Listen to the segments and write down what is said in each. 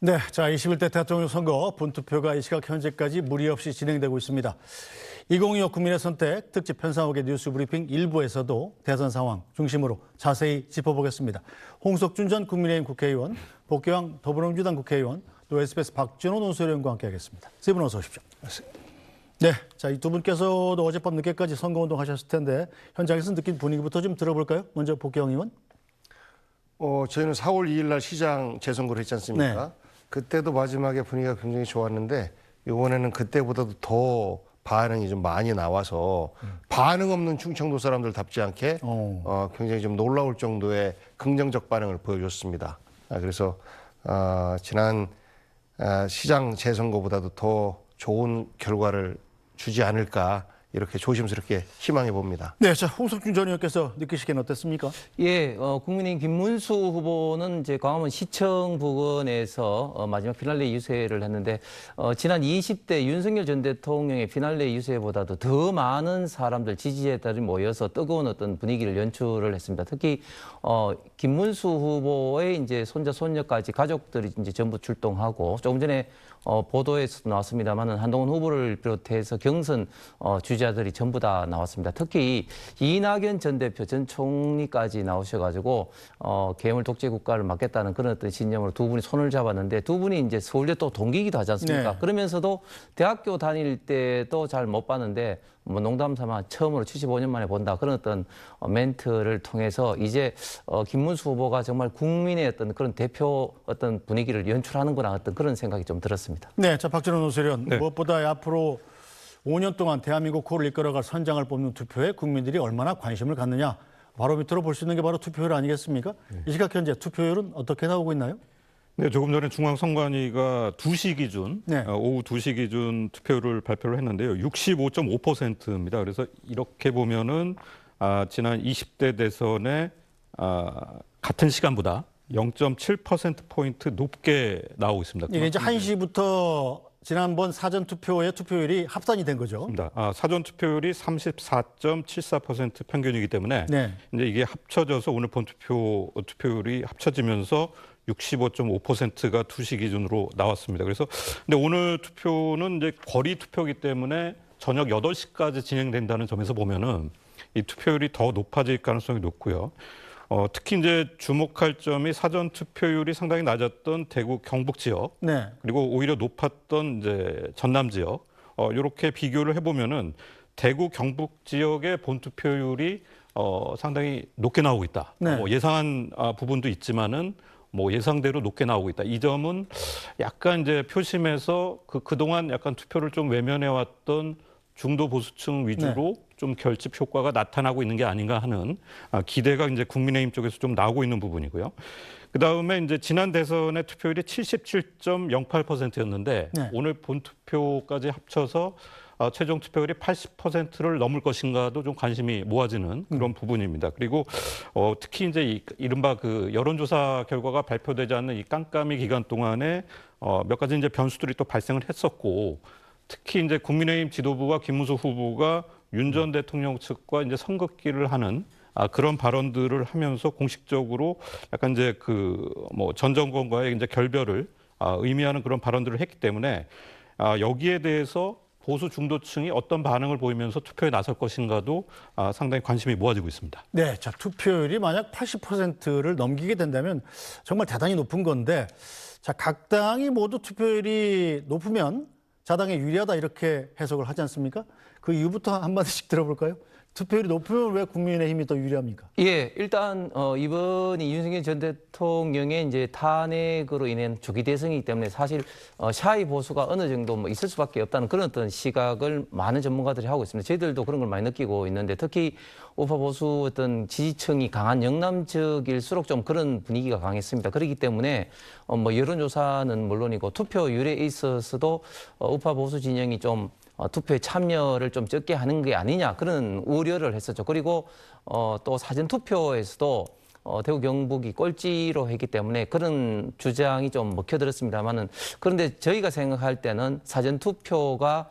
네, 자 21대 대통령 선거 본투표가 이 시각 현재까지 무리 없이 진행되고 있습니다. 2025 국민의 선택 특집 편성국의 뉴스 브리핑 1부에서도 대선 상황 중심으로 자세히 짚어보겠습니다. 홍석준 전 국민의힘 국회의원, 복귀왕 더불어민주당 국회의원, 또 SBS 박준호 논설위원과 함께하겠습니다. 세 분 어서 오십시오. 네, 자 이 두 분께서도 어젯밤 늦게까지 선거운동 하셨을 텐데 현장에서 느낀 분위기부터 좀 들어볼까요? 먼저 복귀왕 의원. 저희는 4월 2일 날 시장 재선거를 했지 않습니까? 네. 그때도 마지막에 분위기가 굉장히 좋았는데 이번에는 그때보다도 더 반응이 좀 많이 나와서 반응 없는 충청도 사람들답지 않게 굉장히 좀 놀라울 정도의 긍정적 반응을 보여줬습니다. 그래서 지난 시장 재선거보다도 더 좋은 결과를 주지 않을까 이렇게 조심스럽게 희망해 봅니다. 네, 자 홍석준 전 의원께서 느끼시기엔 어땠습니까? 예, 국민의힘 김문수 후보는 이제 광화문 시청 부근에서 마지막 피날레 유세를 했는데 지난 20대 윤석열 전 대통령의 피날레 유세보다도 더 많은 사람들 지지자들이 모여서 뜨거운 어떤 분위기를 연출을 했습니다. 특히 김문수 후보의 이제 손자 손녀까지 가족들이 이제 전부 출동하고 조금 전에 보도에서도 나왔습니다만은 한동훈 후보를 비롯해서 경선 주자들이 전부 다 나왔습니다. 특히 이낙연 전 대표, 전 총리까지 나오셔가지고 계엄을 독재 국가를 막겠다는 그런 어떤 신념으로 두 분이 손을 잡았는데 두 분이 이제 서울대 또 동기이기도 하지 않습니까? 네. 그러면서도 대학교 다닐 때도 잘 못 봤는데 뭐 농담 삼아 처음으로 75년 만에 본다 그런 어떤 멘트를 통해서 이제 김문수 후보가 정말 국민의 어떤 그런 대표 어떤 분위기를 연출하는구나 어떤 그런 생각이 좀 들었습니다. 네, 자 박준호 논설위원. 네. 무엇보다 앞으로 5년 동안 대한민국 구호를 이끌어갈 선장을 뽑는 투표에 국민들이 얼마나 관심을 갖느냐 바로 밑으로 볼 수 있는 게 바로 투표율 아니겠습니까? 이 시각 현재 투표율은 어떻게 나오고 있나요? 네, 조금 전에 중앙선관위가 2시 기준, 네. 오후 2시 기준 투표율을 발표를 했는데요. 65.5%입니다. 그래서 이렇게 보면은 지난 20대 대선에 같은 시간보다 0.7%포인트 높게 나오고 있습니다. 이게 이제 1시부터 지난번 사전 투표의 투표율이 합산이 된 거죠. 사전 투표율이 34.74% 평균이기 때문에 네. 이제 이게 합쳐져서 오늘 본 투표율이 합쳐지면서 65.5%가 2시 기준으로 나왔습니다. 그래서 근데 오늘 투표는 이제 거리 투표이기 때문에 저녁 8시까지 진행된다는 점에서 보면은 이 투표율이 더 높아질 가능성이 높고요. 특히 이제 주목할 점이 사전 투표율이 상당히 낮았던 대구 경북 지역, 네. 그리고 오히려 높았던 이제 전남 지역, 이렇게 비교를 해보면은 대구 경북 지역의 본 투표율이 상당히 높게 나오고 있다. 네. 예상한 부분도 있지만은 예상대로 높게 나오고 있다. 이 점은 약간 이제 표심에서 그동안 약간 투표를 좀 외면해왔던 중도 보수층 위주로 좀 결집 효과가 나타나고 있는 게 아닌가 하는 기대가 이제 국민의힘 쪽에서 좀 나오고 있는 부분이고요. 그 다음에 이제 지난 대선의 투표율이 77.08%였는데 네. 오늘 본 투표까지 합쳐서 최종 투표율이 80%를 넘을 것인가도 좀 관심이 모아지는 그런 부분입니다. 그리고 특히 이제 이른바 그 여론조사 결과가 발표되지 않는 이 깜깜이 기간 동안에 몇 가지 이제 변수들이 또 발생을 했었고, 특히 이제 국민의힘 지도부와 김문수 후보가 윤 전 대통령 측과 이제 선긋기를 하는 그런 발언들을 하면서 공식적으로 약간 이제 전 정권과의 이제 결별을 의미하는 그런 발언들을 했기 때문에 여기에 대해서 보수 중도층이 어떤 반응을 보이면서 투표에 나설 것인가도 상당히 관심이 모아지고 있습니다. 네, 자 투표율이 만약 80%를 넘기게 된다면 정말 대단히 높은 건데, 자 각 당이 모두 투표율이 높으면 자당에 유리하다 이렇게 해석을 하지 않습니까? 그 이유부터 한마디씩 들어볼까요? 투표율이 높으면 왜 국민의힘이 더 유리합니까? 예, 일단 이번이 윤석열 전 대통령의 이제 탄핵으로 인한 조기 대선이기 때문에 사실 샤이 보수가 어느 정도 있을 수밖에 없다는 그런 어떤 시각을 많은 전문가들이 하고 있습니다. 저희들도 그런 걸 많이 느끼고 있는데 특히 우파 보수 어떤 지지층이 강한 영남 지역일수록 좀 그런 분위기가 강했습니다. 그렇기 때문에 여론조사는 물론이고 투표율에 있어서도 우파 보수 진영이 좀 투표에 참여를 좀 적게 하는 게 아니냐 그런 우려를 했었죠. 그리고 또 사전 투표에서도 대구 경북이 꼴찌로 했기 때문에 그런 주장이 좀 먹혀들었습니다만은, 그런데 저희가 생각할 때는 사전 투표가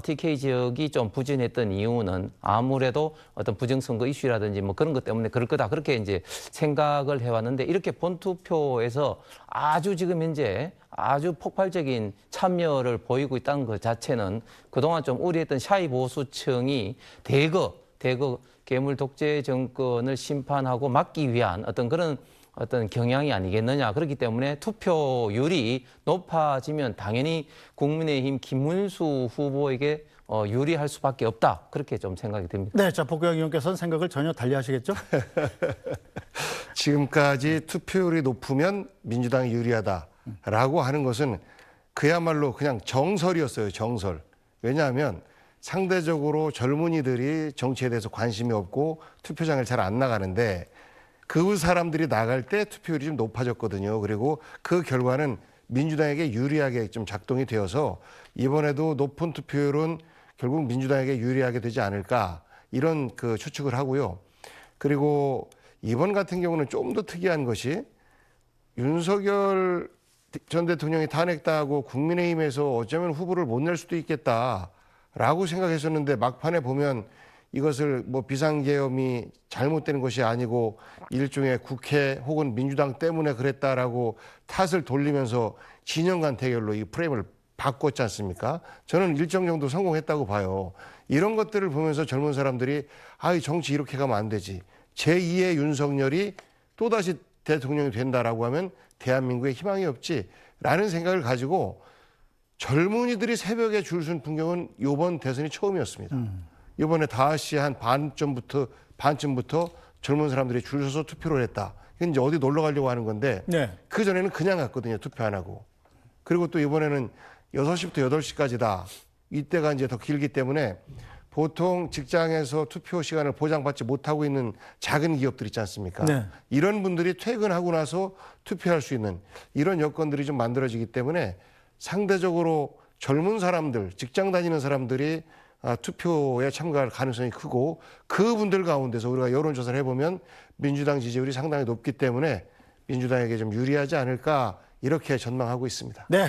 TK 지역이 좀 부진했던 이유는 아무래도 어떤 부정선거 이슈라든지 뭐 그런 것 때문에 그럴 거다 그렇게 이제 생각을 해왔는데 이렇게 본투표에서 아주 지금 현재 아주 폭발적인 참여를 보이고 있다는 것 자체는 그동안 좀 우려했던 샤이 보수층이 대거 괴물 독재 정권을 심판하고 막기 위한 어떤 경향이 아니겠느냐. 그렇기 때문에 투표율이 높아지면 당연히 국민의힘 김문수 후보에게 유리할 수밖에 없다. 그렇게 좀 생각이 듭니다. 네, 자 복구영 의원께서는 생각을 전혀 달리하시겠죠? 지금까지 투표율이 높으면 민주당이 유리하다라고 하는 것은 그야말로 그냥 정설이었어요. 정설. 왜냐하면 상대적으로 젊은이들이 정치에 대해서 관심이 없고 투표장을 잘 안 나가는데 그 사람들이 나갈 때 투표율이 좀 높아졌거든요. 그리고 그 결과는 민주당에게 유리하게 좀 작동이 되어서 이번에도 높은 투표율은 결국 민주당에게 유리하게 되지 않을까 이런 그 추측을 하고요. 그리고 이번 같은 경우는 좀 더 특이한 것이 윤석열 전 대통령이 탄핵당하고 국민의힘에서 어쩌면 후보를 못 낼 수도 있겠다라고 생각했었는데 막판에 보면 이것을 뭐 비상계엄이 잘못된 것이 아니고 일종의 국회 혹은 민주당 때문에 그랬다라고 탓을 돌리면서 진영 간 대결로 이 프레임을 바꿨지 않습니까? 저는 일정 정도 성공했다고 봐요. 이런 것들을 보면서 젊은 사람들이 아이 정치 이렇게 가면 안 되지. 제2의 윤석열이 또다시 대통령이 된다라고 하면 대한민국에 희망이 없지라는 생각을 가지고 젊은이들이 새벽에 줄 선 풍경은 이번 대선이 처음이었습니다. 이번에 5시 한 반쯤부터 젊은 사람들이 줄 서서 투표를 했다. 이건 이제 어디 놀러 가려고 하는 건데 네. 그전에는 그냥 갔거든요. 투표 안 하고. 그리고 또 이번에는 6시부터 8시까지다. 이때가 이제 더 길기 때문에 보통 직장에서 투표 시간을 보장받지 못하고 있는 작은 기업들 있지 않습니까? 네. 이런 분들이 퇴근하고 나서 투표할 수 있는 이런 여건들이 좀 만들어지기 때문에 상대적으로 젊은 사람들, 직장 다니는 사람들이 투표에 참가할 가능성이 크고 그분들 가운데서 우리가 여론조사를 해보면 민주당 지지율이 상당히 높기 때문에 민주당에게 좀 유리하지 않을까 이렇게 전망하고 있습니다. 네.